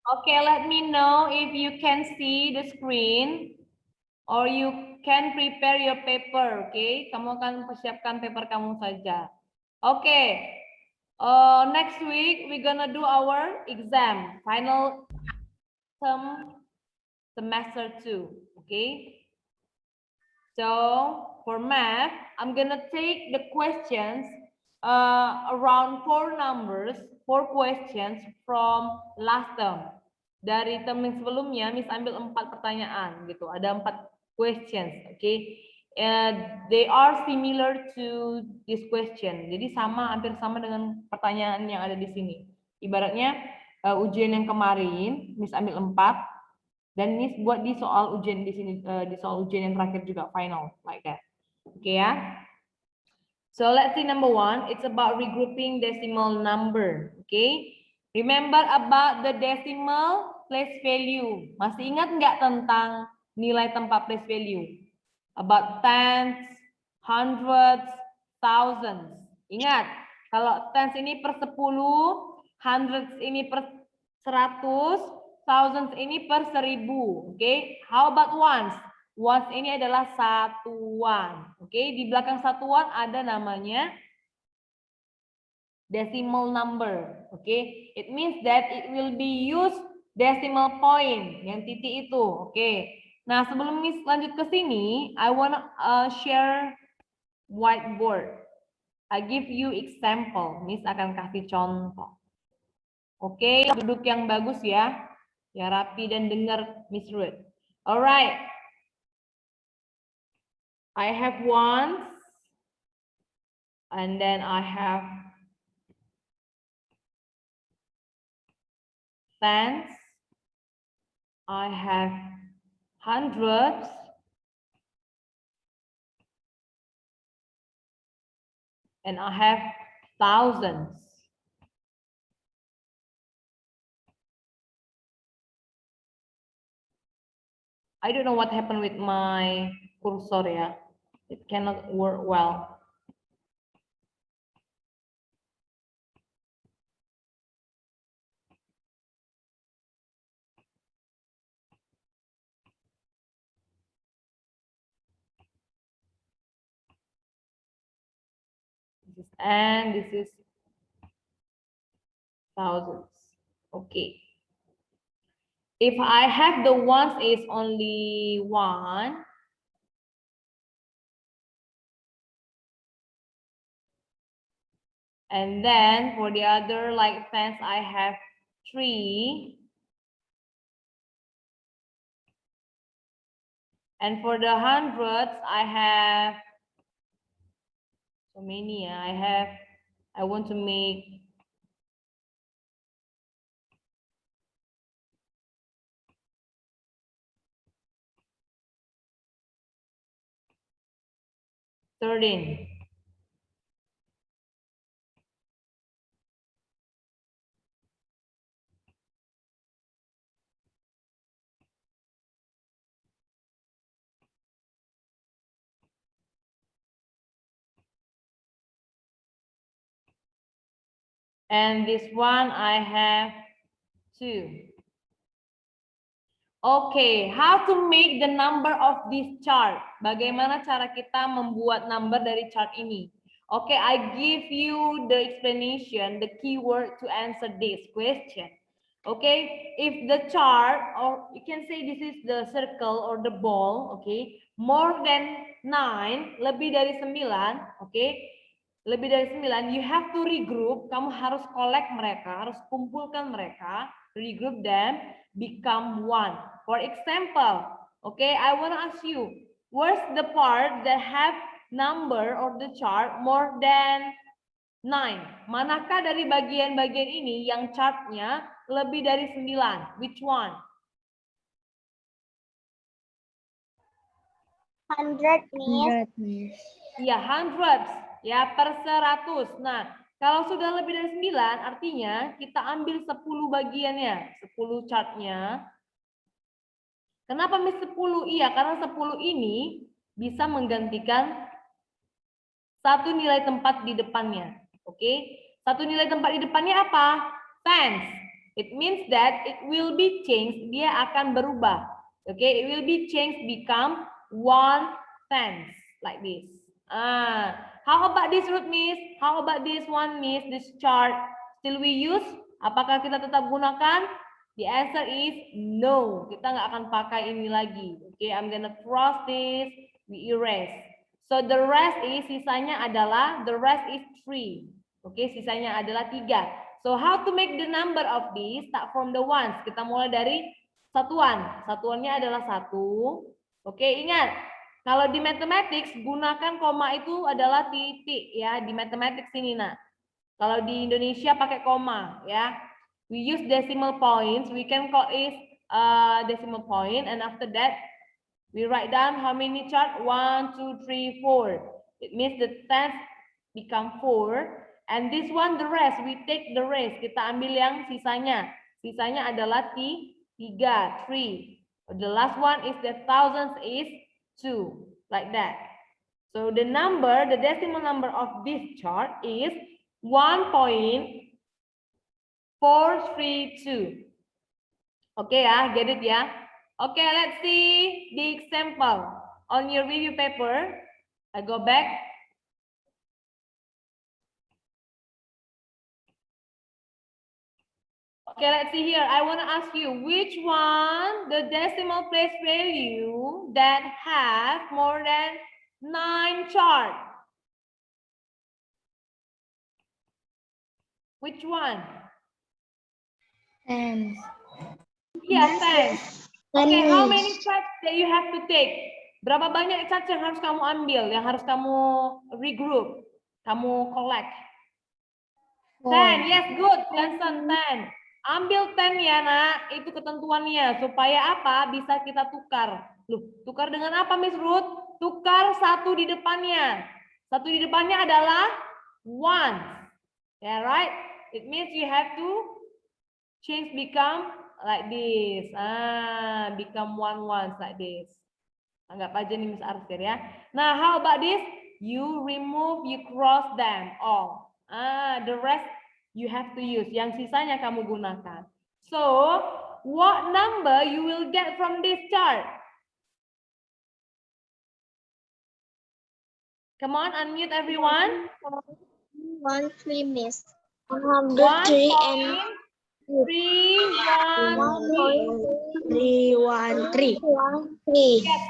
Okay, let me know if you can see the screen or you can prepare your paper. Okay, kamu akan persiapkan paper kamu saja. Okay, next week we're gonna do our exam, final term semester 2. Okay, so for math, I'm gonna take the questions around 4 numbers, 4 questions from last term. Dari term yang sebelumnya, Miss ambil 4 pertanyaan gitu. Ada 4 questions, okay? They are similar to this question. Jadi sama, hampir sama dengan pertanyaan yang ada di sini. Ibaratnya ujian yang kemarin, Miss ambil 4, dan Miss buat di soal ujian di sini, di soal ujian yang terakhir juga final, like that. Okay ya? So let's see number 1. It's about regrouping decimal number. Okay. Remember about the decimal place value. Masih ingat nggak tentang nilai tempat place value? About tens, hundreds, thousands. Ingat, kalau tens ini per 10, hundreds ini per 100, thousands ini per 1000. Okay. How about ones? Ones ini adalah satuan. Oke, di belakang satuan ada namanya decimal number. Oke, it means that it will be used decimal point, yang titik itu. Oke. Nah, sebelum Miss lanjut ke sini, I wanna share whiteboard. I give you example. Miss akan kasih contoh. Oke, duduk yang bagus ya. Ya rapi dan dengar Miss Ruth. Alright. I have ones, and then I have tens, I have hundreds, and I have thousands. I don't know what happened with my cursor, yeah. It cannot work well. This is and this is thousands. Okay. If I have the ones is only 1, and then for the other like tens I have 3, and for the hundreds I have so many. I want to make 13. And this one I have 2. Okay, how to make the number of this chart? Bagaimana cara kita membuat number dari chart ini? Okay, I give you the explanation, the keyword to answer this question. Okay, if the chart, or you can say this is the circle or the ball, okay, more than 9, lebih dari 9, okay, lebih dari 9, you have to regroup, kamu harus collect mereka, harus kumpulkan mereka, regroup them, become one. For example, okay, I want to ask you, where's the part that have number or the chart more than 9? Manakah dari bagian-bagian ini yang chartnya lebih dari 9? Which one? 100, Miss. Iya, hundreds. Ya, per 100. Nah, kalau sudah lebih dari 9, artinya kita ambil 10 bagiannya, 10 chartnya. Kenapa Miss 10? Iya, karena 10 ini bisa menggantikan satu nilai tempat di depannya. Oke, satu nilai tempat di depannya apa? Tens. It means that it will be changed. Dia akan berubah. Okay, it will be changed become 1/10 like this. How about this root, Miss? How about this one, Miss? This chart still we use? Apakah kita tetap gunakan? The answer is no. Kita nggak akan pakai ini lagi. Okay, I'm gonna cross this. We erase. So the rest is sisanya adalah the rest is 3. Okay, sisanya adalah 3. So how to make the number of these? Start from the ones. Kita mulai dari satuan. Satuannya adalah 1. Oke, ingat. Kalau di mathematics gunakan koma itu adalah titik ya di mathematics ini nak. Kalau di Indonesia pakai koma ya. We use decimal points. We can call it decimal point and after that we write down how many chart 1, 2, 3, 4. It means the tens become 4. And this one the rest, we take the rest. Kita ambil yang sisanya. Sisanya adalah 3, 3. The last one is the thousands is 2, like that. So the number, the decimal number of this chart is 1.432. Okay ya, get it ya? Okay, let's see the example on your review paper. I go back. Okay, let's see here. I want to ask you, which one the decimal place value that have more than 9 chart? Which one? Tens. Yeah, tens. Okay, how many charts that you have to take? Berapa banyak charts yang harus kamu ambil, yang harus kamu regroup, kamu collect? 10, yes, good, Johnson, 10. Ambil 10 ya nak, itu ketentuannya. Supaya apa? Bisa kita tukar. Loh, tukar dengan apa Miss Ruth? Tukar 1 di depannya. 1 di depannya adalah 1. Yeah, right? It means you have to change become like this. Become 1 ones like this. Anggap aja nih Miss Arfir ya. Nah, how about this? You remove, you cross them all. The rest you have to use. Yang sisanya kamu gunakan. So, what number you will get from this chart? Come on, unmute everyone. 1, 3, Miss. 1.313. 313. Yes.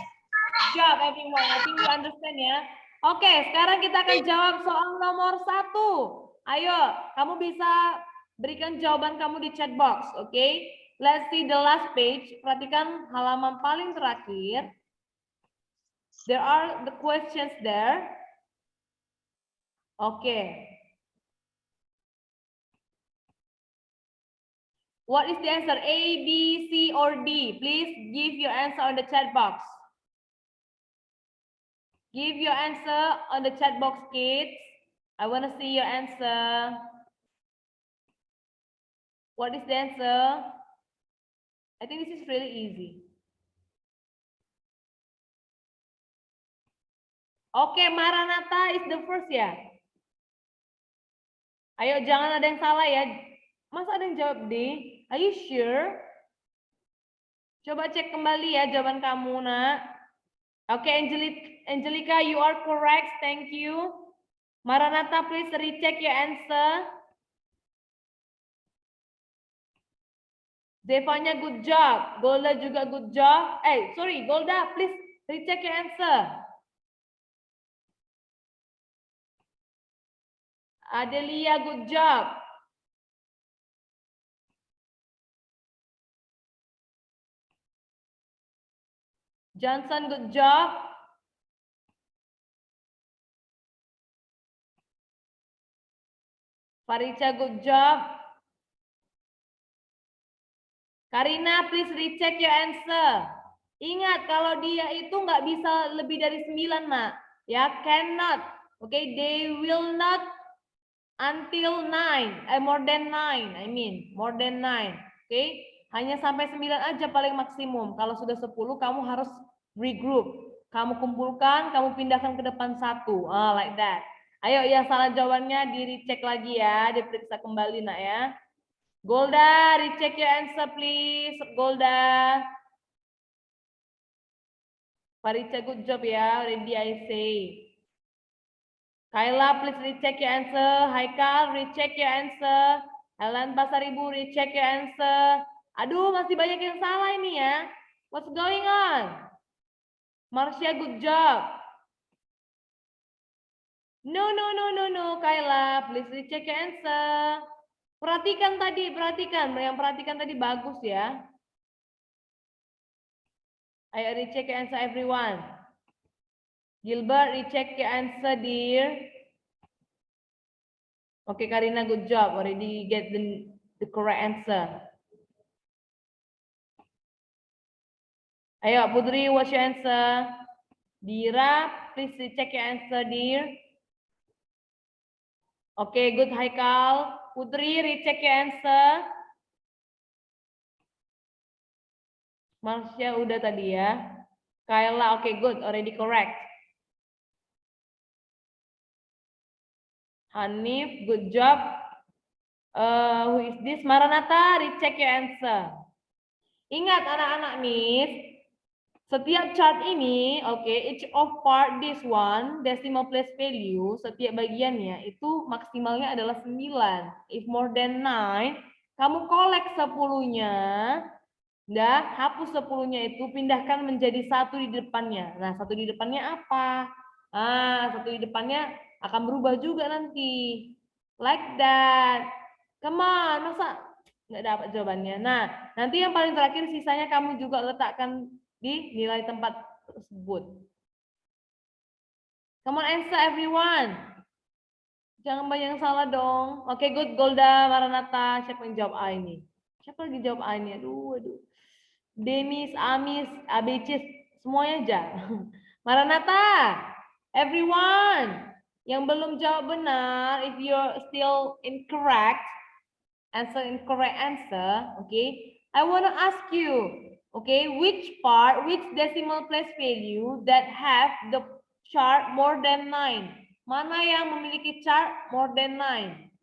Good job everyone. I think you understand ya. Oke, sekarang kita akan jawab soal nomor 1. Ayo, kamu bisa berikan jawaban kamu di chat box, oke? Let's see the last page. Perhatikan halaman paling terakhir. There are the questions there. Okay. What is the answer? A, B, C, or D? Please give your answer on the chat box. Give your answer on the chat box, kids. I want to see your answer. What is the answer? I think this is really easy. Okay, Maranatha is the first ya. Ayo, jangan ada yang salah ya. Masa ada yang jawab D? Are you sure? Coba cek kembali ya jawaban kamu, nak. Okay, Angelica, you are correct. Thank you. Maranatha, please recheck your answer. Zevanya, good job. Golda juga good job. Sorry, Golda, please recheck your answer. Adelia, good job. Johnson, good job. Faricha, good job. Karina, please recheck your answer. Ingat, kalau dia itu nggak bisa lebih dari 9, nak. Ya, cannot. Okay, they will not until 9. More than 9, I mean. More than 9. Okay, hanya sampai 9 aja paling maksimum. Kalau sudah 10, kamu harus regroup. Kamu kumpulkan, kamu pindahkan ke depan 1. Like that. Ayo, yang salah jawabannya di-recheck lagi ya. Diperiksa kembali, nak ya. Golda, recheck your answer, please. Golda. Paricha, good job ya. Already I say. Kayla, please recheck your answer. Haikal, recheck your answer. Helen Pasaribu, recheck your answer. Aduh, masih banyak yang salah ini ya. What's going on? Marsha, good job. No, Kayla, please recheck your answer. Perhatikan tadi, perhatikan. Yang perhatikan tadi bagus ya. Ayo recheck your answer, everyone. Gilbert, recheck your answer, dear. Okay, Karina, good job. Already get the correct answer. Ayo, Putri, what's your answer? Dira, please recheck your answer, dear. Okay, good, Haikal. Putri, recheck your answer. Marsha udah tadi ya. Kayla, okay, good, already correct. Hanif, good job. Who is this? Maranatha, recheck your answer. Ingat anak-anak nih, setiap chart ini, each of part this one, decimal place value, setiap bagiannya itu maksimalnya adalah 9. If more than 9, kamu collect 10-nya, hapus 10-nya itu, pindahkan menjadi 1 di depannya. Nah, 1 di depannya apa? 1 di depannya akan berubah juga nanti. Like that. Come on, masa nggak dapat jawabannya? Nah, nanti yang paling terakhir sisanya kamu juga letakkan di nilai tempat tersebut. Come on, answer everyone. Jangan banyak yang salah dong. Oke, good, Golda, Maranatha. Siapa yang jawab A ini? Siapa lagi jawab A ini? Aduh. Demis, Amis, ABC, semuanya aja. Maranatha, everyone. Yang belum jawab benar, if you're still incorrect answer, okay? I want to ask you, okay, which decimal place value that have the chart more than 9? Mana yang memiliki chart more than 9?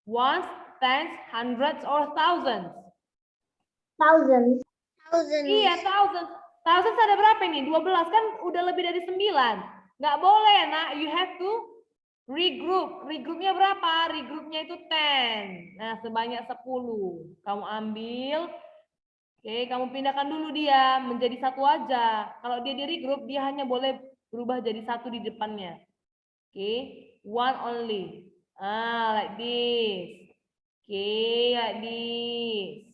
Ones, tens, hundreds, or thousands? Thousands. Iya, thousands. Thousands ada berapa ini? 12 kan udah lebih dari 9. Nggak boleh, nak. You have to regroup. Regroupnya berapa? Regroupnya itu 10. Nah, sebanyak 10. Kamu ambil. Oke, kamu pindahkan dulu dia menjadi 1 aja. Kalau dia di regroup, dia hanya boleh berubah jadi 1 di depannya. Oke, one only. Like this. Oke, like this.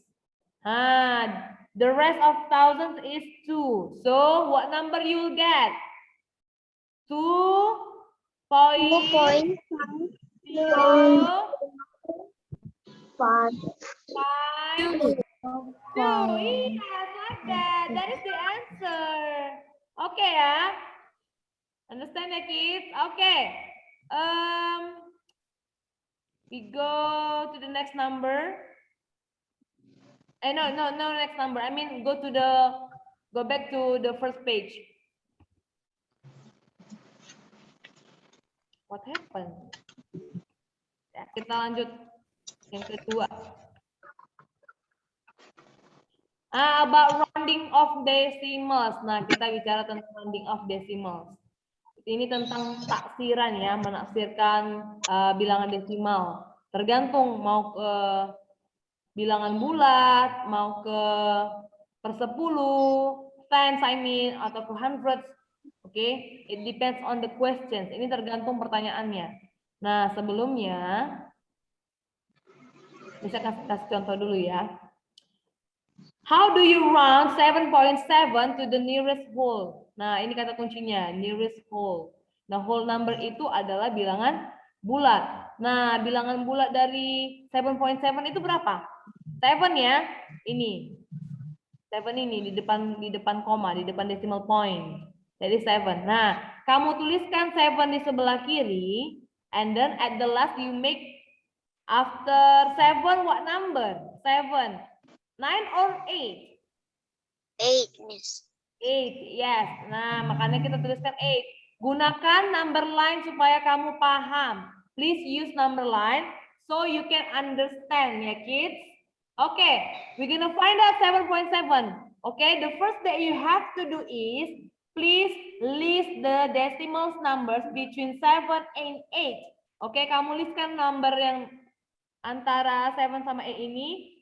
The rest of thousands is 2. So, what number you get? 2.0. 5. 2. Yes, like that. That is the answer. Okay, ya. Understand ya, kids? Okay. We go to the next number. No, next number. I mean, go back to the first page. What happened? Ya, kita lanjut yang kedua. About rounding off decimals. Nah, kita bicara tentang rounding off decimals. Ini tentang taksiran ya, menaksirkan bilangan desimal. Tergantung mau ke bilangan bulat, mau ke per 10, tens atau ke hundreds. Oke, it depends on the questions. Ini tergantung pertanyaannya. Nah, sebelumnya bisa kasih contoh dulu ya. How do you round 7.7 to the nearest whole? Nah, ini kata kuncinya, nearest whole. Nah, whole number itu adalah bilangan bulat. Nah, bilangan bulat dari 7.7 itu berapa? 7 ya. Ini. 7 ini di depan koma, di depan decimal point. Jadi 7. Nah, kamu tuliskan 7 di sebelah kiri, and then at the last you make after 7 what number? 7. 9 or 8? 8, Miss. 8, yes. Nah, makanya kita tuliskan 8. Gunakan number line supaya kamu paham. Please use number line so you can understand, ya kids. Okay, we're gonna find out 7.7. Okay, the first that you have to do is please list the decimal numbers between 7 and 8. Oke, kamu listkan number yang antara 7 sama 8 ini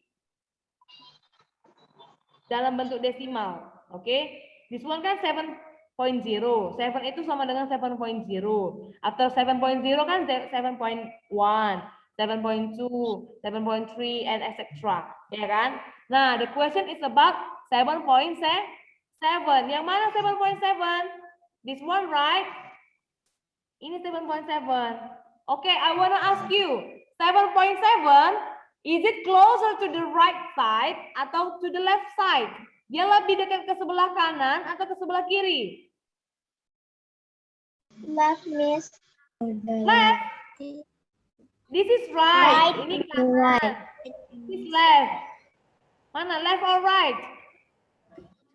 dalam bentuk desimal. Oke, this one kan 7.0. 7 itu sama dengan 7.0. After 7.0 kan 7.1, 7.2, 7.3, and etc. Ya kan? Nah, the question is about 7.7. Yang mana 7.7? This one, right? Ini 7.7. Okay, I wanna ask you, 7.7, is it closer to the right side atau to the left side? Dia lebih dekat ke sebelah kanan atau ke sebelah kiri? Left, Miss. Left. This is right. Right. Ini kanan. This is left. Mana left or right?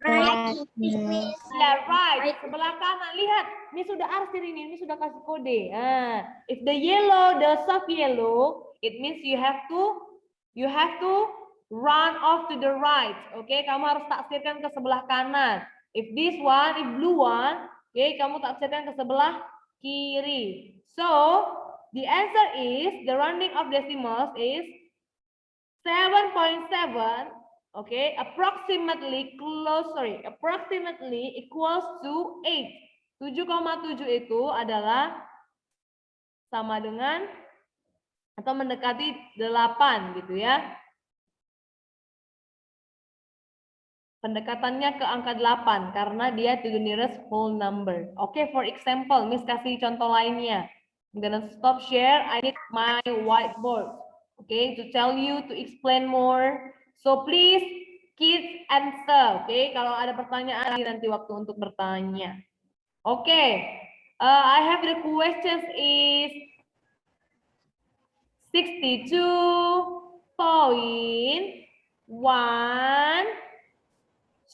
Right, Miss. Ya, right. Sebelah kanan. Lihat, ini sudah arsir ini sudah kasih kode. If the yellow, the soft yellow, it means you have to run off to the right. Oke, kamu harus taksirkan ke sebelah kanan. If this one, if blue one, oke, kamu taksirkan ke sebelah kiri. So, the answer is, the rounding of decimals is 7.7. Okay, approximately equals to 8. 7,7 itu adalah sama dengan atau mendekati 8 gitu ya. Pendekatannya ke angka 8 karena dia to the nearest whole number. Okay, for example, Miss kasih contoh lainnya. I'm gonna stop share. I need my whiteboard. Okay, to tell you, to explain more. So please, kids answer. Okay, kalau ada pertanyaan nanti waktu untuk bertanya. Okay, I have the questions is 62.1,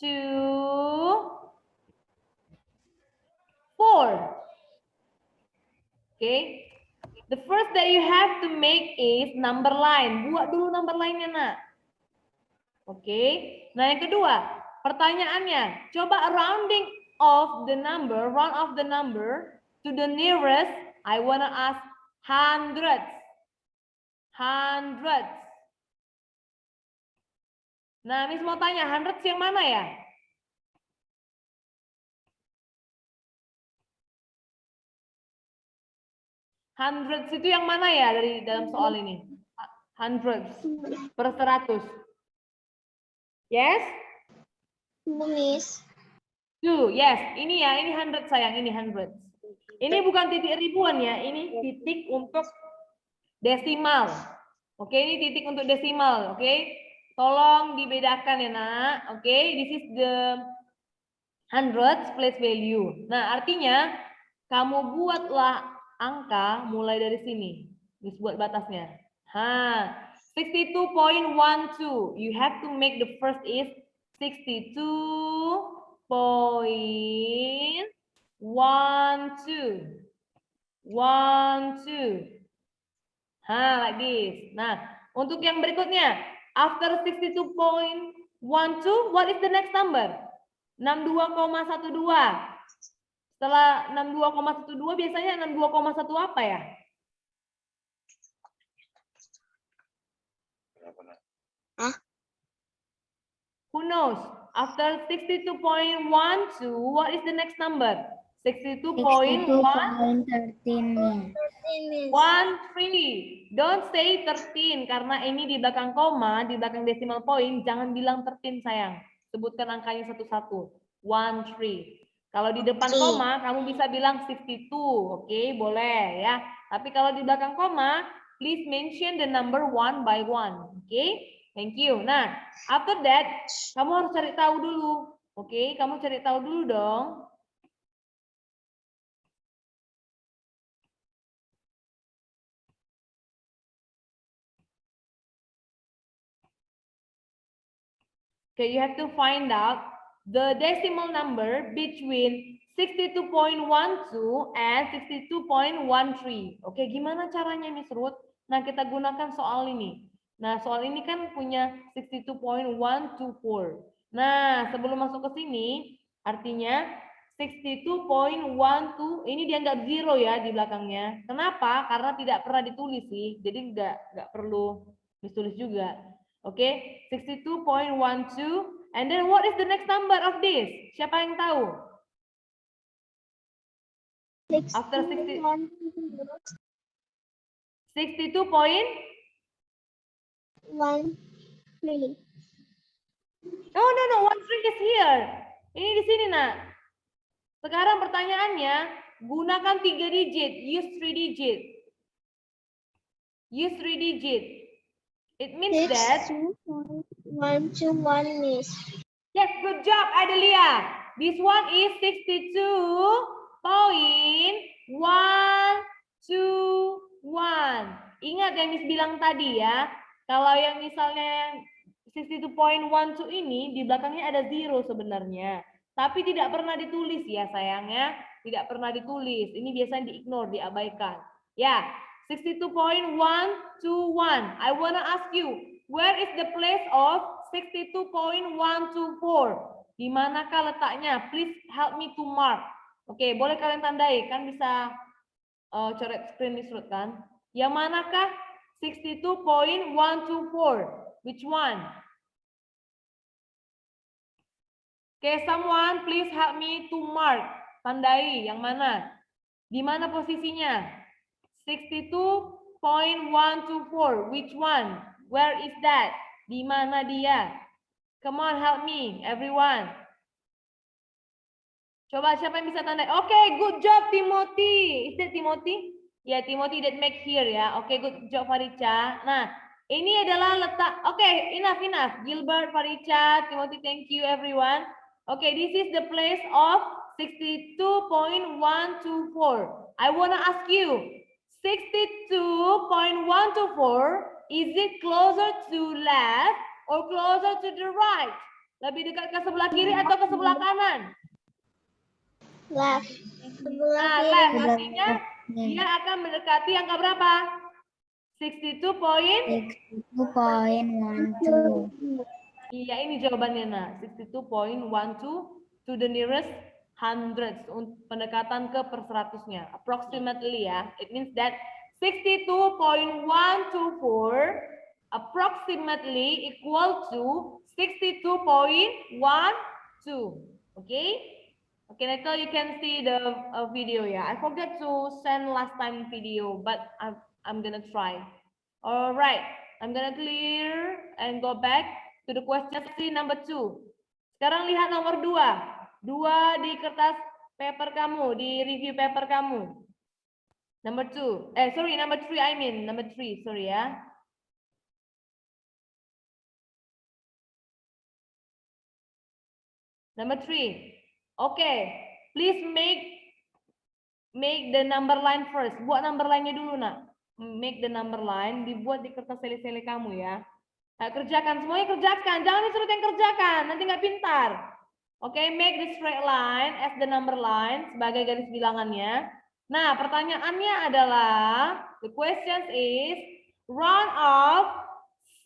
2, 4. Okay, the first that you have to make is number line. Buat dulu number line-nya, nak. Oke, nah yang kedua, pertanyaannya, coba rounding of the number, round of the number to the nearest, I wanna ask hundreds. Hundreds. Nah, Miss mau tanya, hundreds yang mana ya? Hundreds itu yang mana ya dari dalam soal ini? Hundreds per 100. Yes? Miss. 2, yes. Ini ya, ini 100 sayang, ini 100. Ini bukan titik ribuan ya, ini titik untuk desimal. Oke, ini titik untuk desimal, oke? Tolong dibedakan ya, nak. Oke, this is the hundreds place value. Nah, artinya kamu buatlah angka mulai dari sini. Buat batasnya. 62.12. You have to make the first is 62.12. 12. Like this. Nah, untuk yang berikutnya, after 62.12, what is the next number? 62,12. Setelah 62,12 biasanya 62,1 apa ya? Hah? Who knows? After 62.12, what is the next number? 62.13. 13. Don't say 13 karena ini di belakang koma, di belakang decimal point, jangan bilang 13 sayang. Sebutkan angkanya satu-satu. 13. Kalau di depan koma, kamu bisa bilang 62. Oke, boleh ya. Tapi kalau di belakang koma, please mention the number one by one. Oke, thank you. Nah, after that, kamu harus cari tahu dulu. Oke, kamu cari tahu dulu dong. Okay, you have to find out the decimal number between 62.12 and 62.13. Oke, gimana caranya Miss Ruth? Nah, kita gunakan soal ini. Nah, soal ini kan punya 62.124. Nah, sebelum masuk ke sini, artinya 62.12 ini dianggap zero ya di belakangnya. Kenapa? Karena tidak pernah ditulis sih. Jadi nggak perlu ditulis juga. Oke, 62.12. And then what is the next number of this? Siapa yang tahu? After 62 point? 1, 3. No, 1 is here. Ini di sini, nak. Sekarang pertanyaannya, gunakan 3 digit, use 3 digit. Use 3 digit. It means 6, that 1, 2, 1, Miss. yes, good job, Adelia. This one is 62.121. Ingat yang Miss bilang tadi ya. Kalau yang misalnya 62.12 ini di belakangnya ada zero sebenarnya. Tapi tidak pernah ditulis ya sayangnya. Tidak pernah ditulis. Ini biasanya di-ignore, diabaikan. Ya, 62.121. I wanna ask you, where is the place of 62.124? Di manakah letaknya? Please help me to mark. Oke, boleh kalian tandai, kan bisa coret screen di slide kan? Yang manakah 62.124? Which one? Oke, someone please help me to mark. Tandai yang mana? Di mana posisinya? 62.124. Which one? Where is that? Di mana dia? Come on, help me, everyone. Coba siapa yang bisa tandai? Oke, good job, Timothy. Is it Timothy? Ya, Timothy that make here ya. Oke, good job, Farica. Nah, ini adalah letak. Oke, enough. Gilbert, Farica, Timothy, thank you, everyone. Oke, this is the place of 62.124. I wanna ask you, 62.124, is it closer to left or closer to the right? Lebih dekat ke sebelah kiri atau ke sebelah kanan? Left. Nah, left artinya dia akan mendekati angka berapa? 62.12. Iya, ini jawabannya, nah. 62.12 to the nearest hundreds, pendekatan ke per 100-nya. Approximately ya. It means that 62.124 approximately equal to 62.12. Okay? Okay, Nicole, you can see the video ya. I forgot to send last time video, but I'm gonna try. All right, I'm gonna clear and go back to the question number 2. Sekarang lihat nomor 2. 2 di kertas paper kamu, di review paper kamu. Number 2. Number 3 I mean. Number 3, sorry ya. Number 3. Okay, please make the number line first. Buat number line-nya dulu, nak. Make the number line, dibuat di kertas sele-sele kamu ya. Nah, kerjakan, semuanya kerjakan. Jangan disuruh yang kerjakan, nanti nggak pintar. Oke, make the straight line as the number line, sebagai garis bilangannya. Nah, pertanyaannya adalah, the question is, round off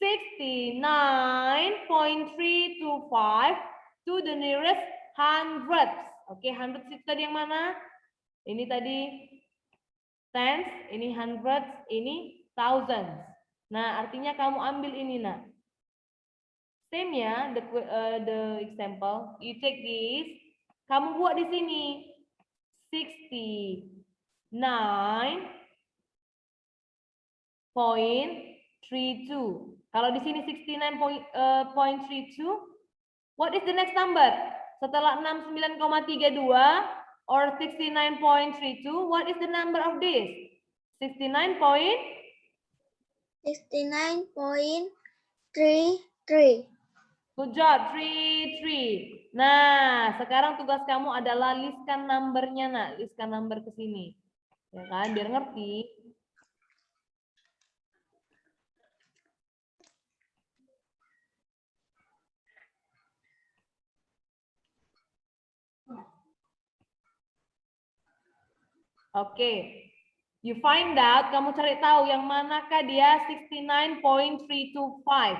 69.325 to the nearest hundreds. Oke, hundreds itu tadi yang mana? Ini tadi tens, ini hundreds, ini thousands. Nah, artinya kamu ambil ini, nak. Same ya, the example. You take this, kamu buat di sini 69.32. Kalau di sini 69.32, what is the next number? Setelah 69,32 or 69.32, what is the number of this? 69.33. Good job, 33. Nah, sekarang tugas kamu adalah listkan numbernya, nak. Listkan number ke sini. Ya kan, biar ngerti. Oke. You find out, kamu cari tahu yang manakah dia 69.325.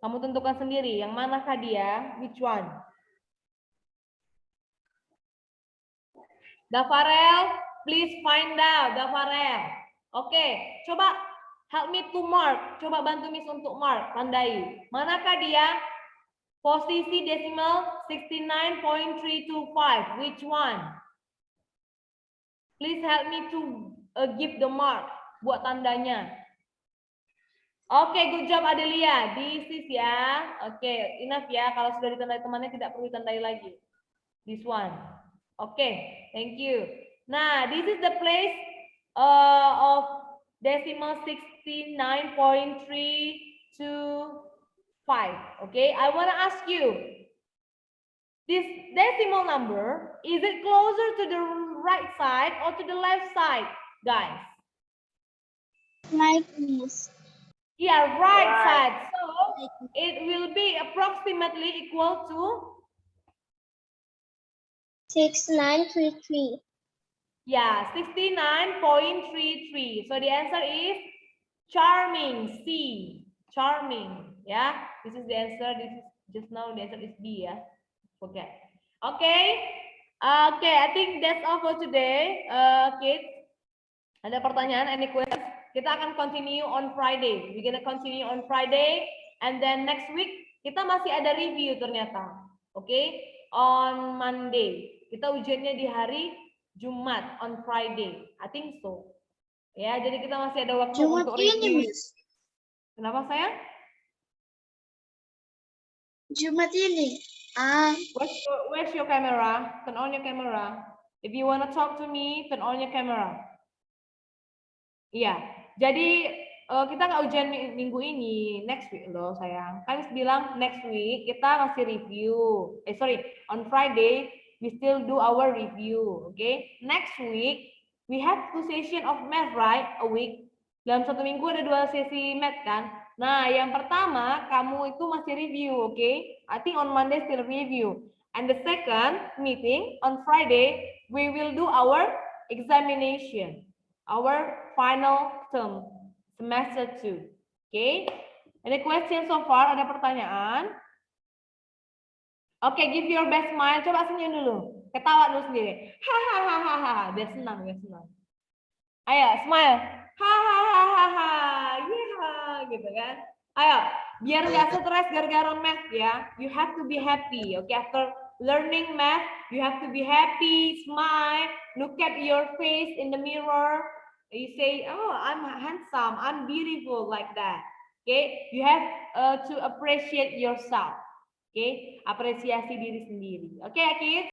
Kamu tentukan sendiri, yang manakah dia, which one? Dafarel, please find out, Dafarel. Oke, coba help me to mark. Coba bantu Miss untuk mark, tandai. Manakah dia? Posisi desimal 69.325. Which one? Please help me to give the mark. Buat tandanya. Oke, good job Adelia. This is ya. Oke, enough ya. Kalau sudah ditandai temannya tidak perlu ditandai lagi. This one. Oke, thank you. Nah, this is the place of decimal 69.325. Okay, I want to ask you, this decimal number, is it closer to the right side or to the left side, guys? Right, Miss. Yeah, right side. So it will be approximately equal to 6933. yeah, 69.33. So the answer is charming, C. Charming. Yeah, this is the answer. This is just now the answer is B. Yeah, forget. Okay. Okay, I think that's all for today, kids. Ada pertanyaan? Any questions? Kita akan continue on Friday. We're gonna continue on Friday, and then next week kita masih ada review ternyata. Okay, on Monday. Kita ujiannya di hari Jumat, on Friday. I think so. Ya, jadi kita masih ada waktu Jumat untuk ini, review. Miss. Kenapa sayang? Jumat ini. Where's your camera? Turn on your camera. If you wanna talk to me, turn on your camera. Iya, jadi kita nggak ujian minggu ini, next week loh sayang. Kan bilang next week kita masih review. On Friday we still do our review, okay? Next week we have 2 session of math, right? A week. Dalam 1 minggu ada 2 sesi math kan? Nah, yang pertama kamu itu masih review, okay? I think on Monday still review. And the second meeting on Friday we will do our examination. Our final term, semester 2. Okay? Any questions so far? Ada pertanyaan? Oke, give your best smile. Coba senyum dulu. Ketawa dulu sendiri. Hahaha. Biar senang, biar senang. Ayo, smile. Hahaha. Yeah, gitu kan. Ayo, biar nggak stres gara-gara math ya. You have to be happy. Okay, after learning math, you have to be happy, smile, look at your face in the mirror. You say, oh, I'm handsome, I'm beautiful, like that. Okay, you have to appreciate yourself. Okay, apresiasi diri sendiri. Okay, kids.